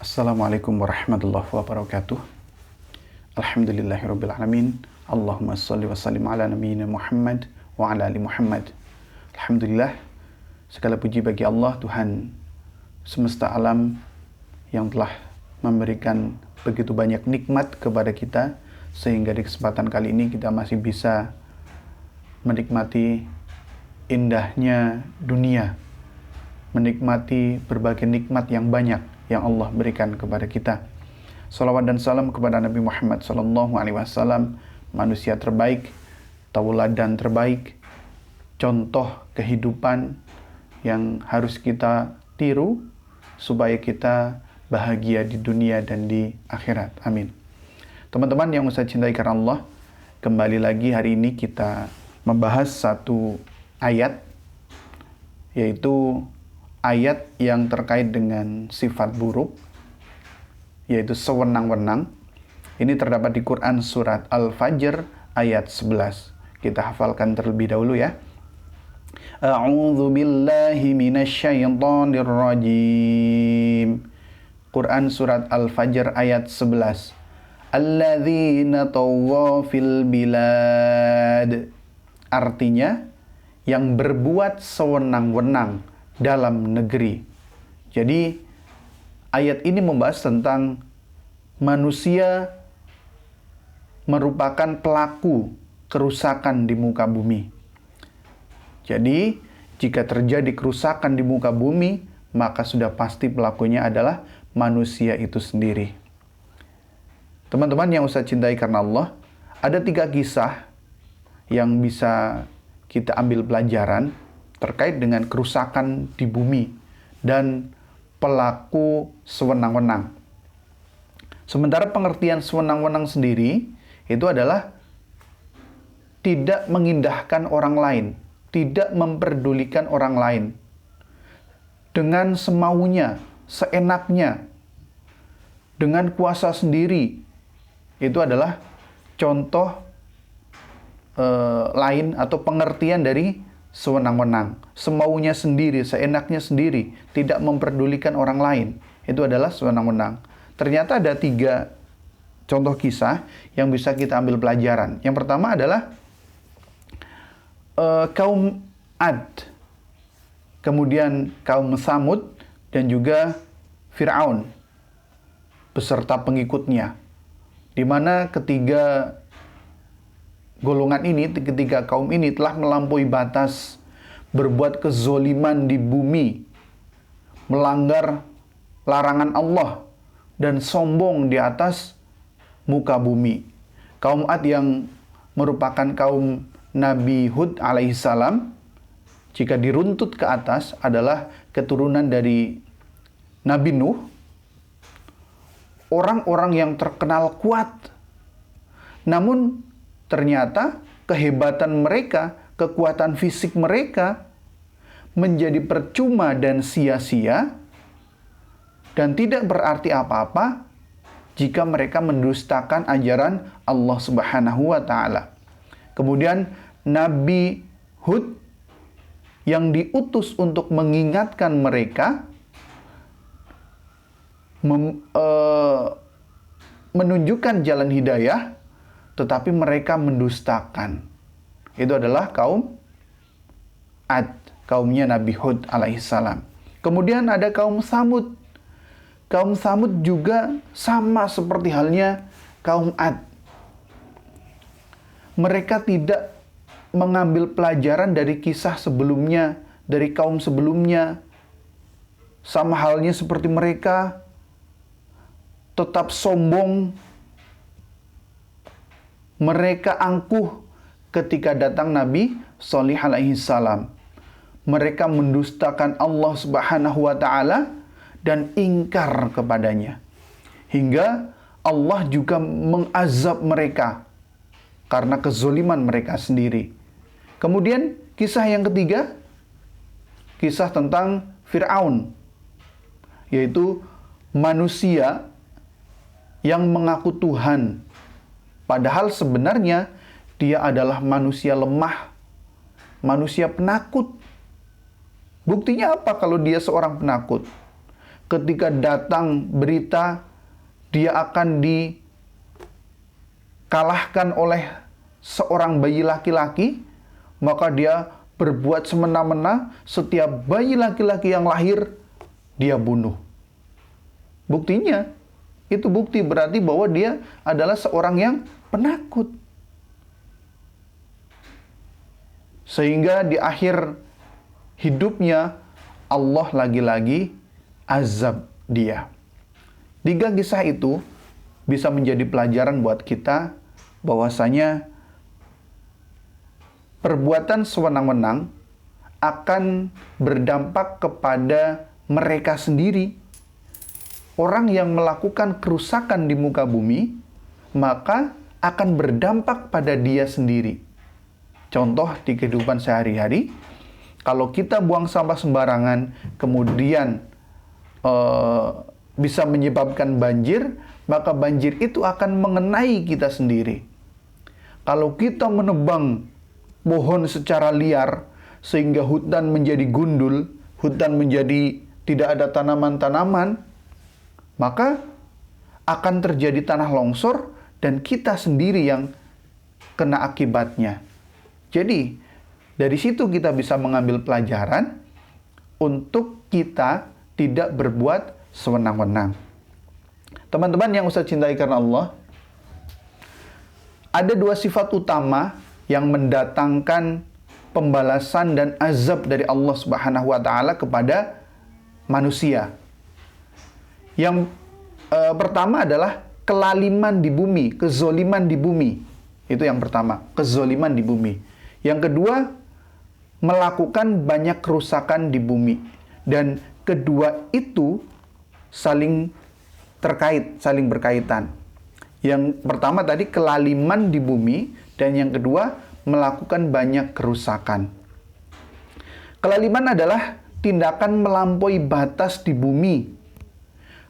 Assalamualaikum warahmatullahi wabarakatuh. Alhamdulillahirrabbilalamin. Allahumma salli wa sallim ala nabiyyina Muhammad wa ala ali Muhammad. Alhamdulillah, segala puji bagi Allah, Tuhan semesta alam yang telah memberikan begitu banyak nikmat kepada kita, sehingga di kesempatan kali ini kita masih bisa menikmati indahnya dunia, menikmati berbagai nikmat yang banyak yang Allah berikan kepada kita. Salawat dan salam kepada Nabi Muhammad SAW, manusia terbaik, tauladan terbaik, contoh kehidupan yang harus kita tiru supaya kita bahagia di dunia dan di akhirat. Amin. Teman-teman yang saya cintai karena Allah, kembali lagi hari ini kita membahas satu ayat, yaitu ayat yang terkait dengan sifat buruk, yaitu sewenang-wenang. Ini terdapat di Quran surat Al-Fajr ayat 11. Kita hafalkan terlebih dahulu ya. A'udzu billahi minasyaitonir rajim. Quran surat Al-Fajr ayat 11. Alladzina tawwa fil bilad. Artinya, yang berbuat sewenang-wenang dalam negeri. Jadi ayat ini membahas tentang manusia merupakan pelaku kerusakan di muka bumi. Jadi jika terjadi kerusakan di muka bumi, maka sudah pasti pelakunya adalah manusia itu sendiri. Teman-teman yang saya cintai karena Allah, ada 3 kisah yang bisa kita ambil pelajaran terkait dengan kerusakan di bumi dan pelaku sewenang-wenang. Sementara pengertian sewenang-wenang sendiri itu adalah tidak mengindahkan orang lain, tidak memperdulikan orang lain, dengan semaunya, seenaknya, dengan kuasa sendiri. Itu adalah contoh lain atau pengertian dari sewenang-wenang, semaunya sendiri, seenaknya sendiri, tidak memperdulikan orang lain. Itu adalah sewenang-wenang. Ternyata ada 3 contoh kisah yang bisa kita ambil pelajaran. Yang pertama adalah kaum Ad, kemudian kaum Tsamud, dan juga Fir'aun beserta pengikutnya, di mana ketiga golongan ini, ketiga kaum ini telah melampaui batas, berbuat kezoliman di bumi, melanggar larangan Allah, dan sombong di atas muka bumi. Kaum Ad yang merupakan kaum Nabi Hud alaihissalam, jika diruntut ke atas adalah keturunan dari Nabi Nuh, orang-orang yang terkenal kuat. Namun ternyata kehebatan mereka, kekuatan fisik mereka menjadi percuma dan sia-sia dan tidak berarti apa-apa jika mereka mendustakan ajaran Allah Subhanahu wa taala. Kemudian Nabi Hud yang diutus untuk mengingatkan mereka, menunjukkan jalan hidayah, tetapi mereka mendustakan. Itu adalah kaum Ad, kaumnya Nabi Hud alaihissalam. Kemudian ada kaum Tsamud. Kaum Tsamud juga sama seperti halnya kaum Ad. Mereka tidak mengambil pelajaran dari kisah sebelumnya, dari kaum sebelumnya. Sama halnya seperti mereka, tetap sombong. Mereka angkuh ketika datang Nabi Shalih alaihi salam. Mereka mendustakan Allah Subhanahu wa taala dan ingkar kepadanya. Hingga Allah juga mengazab mereka karena kezoliman mereka sendiri. Kemudian kisah yang ketiga, kisah tentang Fir'aun, yaitu manusia yang mengaku Tuhan, padahal sebenarnya dia adalah manusia lemah, manusia penakut. Buktinya apa kalau dia seorang penakut? ketika datang berita dia akan dikalahkan oleh seorang bayi laki-laki, maka dia berbuat semena-mena, setiap bayi laki-laki yang lahir dia bunuh. Buktinya, itu bukti berarti bahwa dia adalah seorang yang penakut. Sehingga di akhir hidupnya Allah lagi-lagi azab dia. 3 kisah itu bisa menjadi pelajaran buat kita bahwasanya perbuatan sewenang-wenang akan berdampak kepada mereka sendiri. Orang yang melakukan kerusakan di muka bumi, maka akan berdampak pada dia sendiri. Contoh di kehidupan sehari-hari, kalau kita buang sampah sembarangan, kemudian bisa menyebabkan banjir, maka banjir itu akan mengenai kita sendiri. Kalau kita menebang pohon secara liar, sehingga hutan menjadi gundul, hutan menjadi tidak ada tanaman-tanaman, maka akan terjadi tanah longsor dan kita sendiri yang kena akibatnya. Jadi, dari situ kita bisa mengambil pelajaran untuk kita tidak berbuat sewenang-wenang. Teman-teman yang Ustaz cintai karena Allah, ada 2 sifat utama yang mendatangkan pembalasan dan azab dari Allah Subhanahu wa taala kepada manusia. Yang pertama adalah kelaliman di bumi, kezoliman di bumi. Itu yang pertama, kezoliman di bumi. Yang kedua, melakukan banyak kerusakan di bumi. Dan kedua itu saling terkait, saling berkaitan. Yang pertama tadi kelaliman di bumi, dan yang kedua melakukan banyak kerusakan. Kelaliman adalah tindakan melampaui batas di bumi,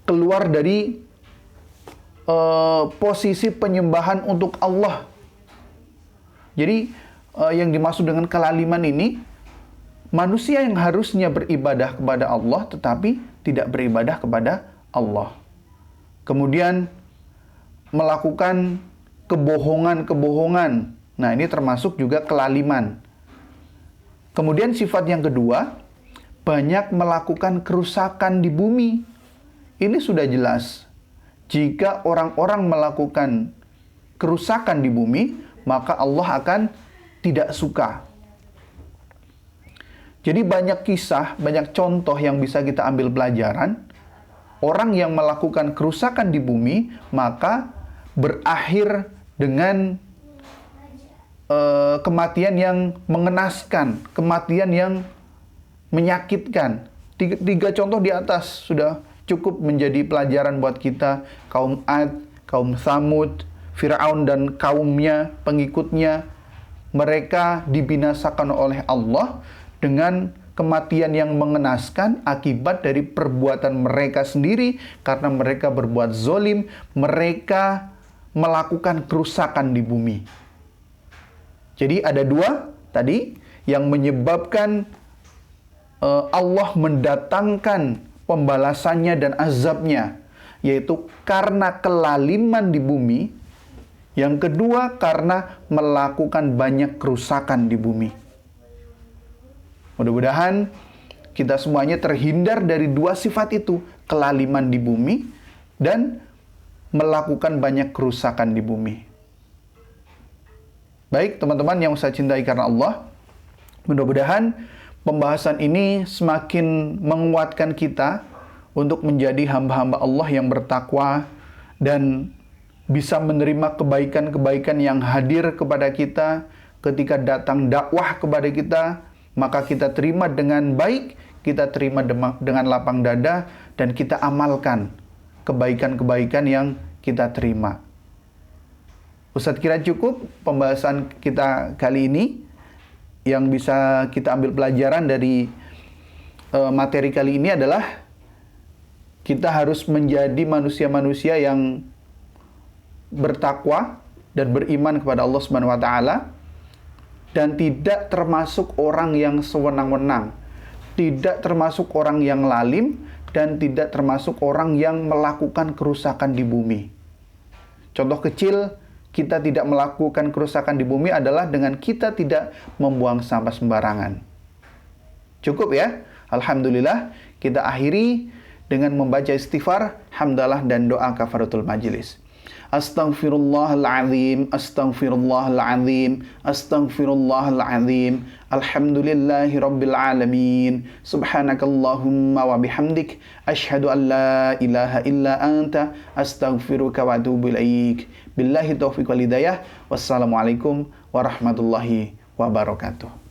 keluar dari posisi penyembahan untuk Allah. Jadi yang dimaksud dengan kelaliman ini, manusia yang harusnya beribadah kepada Allah tetapi tidak beribadah kepada Allah. Kemudian melakukan kebohongan-kebohongan. Nah, ini termasuk juga kelaliman. Kemudian sifat yang kedua, banyak melakukan kerusakan di bumi. Ini sudah jelas. Jika orang-orang melakukan kerusakan di bumi, maka Allah akan tidak suka. Jadi banyak kisah, banyak contoh yang bisa kita ambil pelajaran. Orang yang melakukan kerusakan di bumi, maka berakhir dengan kematian yang mengenaskan, kematian yang menyakitkan. 3 contoh di atas sudah cukup menjadi pelajaran buat kita. Kaum Ad, kaum Tsamud, Fir'aun dan kaumnya, pengikutnya, mereka dibinasakan oleh Allah dengan kematian yang mengenaskan akibat dari perbuatan mereka sendiri karena mereka berbuat zolim, mereka melakukan kerusakan di bumi. Jadi ada 2 tadi yang menyebabkan Allah mendatangkan pembalasannya dan azabnya, yaitu karena kelaliman di bumi. Yang kedua, karena melakukan banyak kerusakan di bumi. Mudah-mudahan kita semuanya terhindar dari 2 sifat itu, kelaliman di bumi dan melakukan banyak kerusakan di bumi. Baik, teman-teman yang saya cintai karena Allah, mudah-mudahan pembahasan ini semakin menguatkan kita untuk menjadi hamba-hamba Allah yang bertakwa dan bisa menerima kebaikan-kebaikan yang hadir kepada kita ketika datang dakwah kepada kita, maka kita terima dengan baik, kita terima dengan lapang dada, dan kita amalkan kebaikan-kebaikan yang kita terima. Ustadz kira cukup pembahasan kita kali ini. Yang bisa kita ambil pelajaran dari materi kali ini adalah kita harus menjadi manusia-manusia yang bertakwa dan beriman kepada Allah Subhanahu wa taala dan tidak termasuk orang yang sewenang-wenang, tidak termasuk orang yang lalim dan tidak termasuk orang yang melakukan kerusakan di bumi. Contoh kecil, kita tidak melakukan kerusakan di bumi adalah dengan kita tidak membuang sampah sembarangan. Cukup ya? Alhamdulillah, kita akhiri dengan membaca istighfar, hamdalah, dan doa kafaratul majlis. Astaghfirullahaladzim, astaghfirullahaladzim, astaghfirullahaladzim. Alhamdulillahi rabbil alamin. Subhanakallahumma wa bihamdik, asyhadu an la ilaha illa anta, astaghfiruka wa atubu ilaik. Billahi taufiq wal hidayah. Wassalamualaikum warahmatullahi wabarakatuh.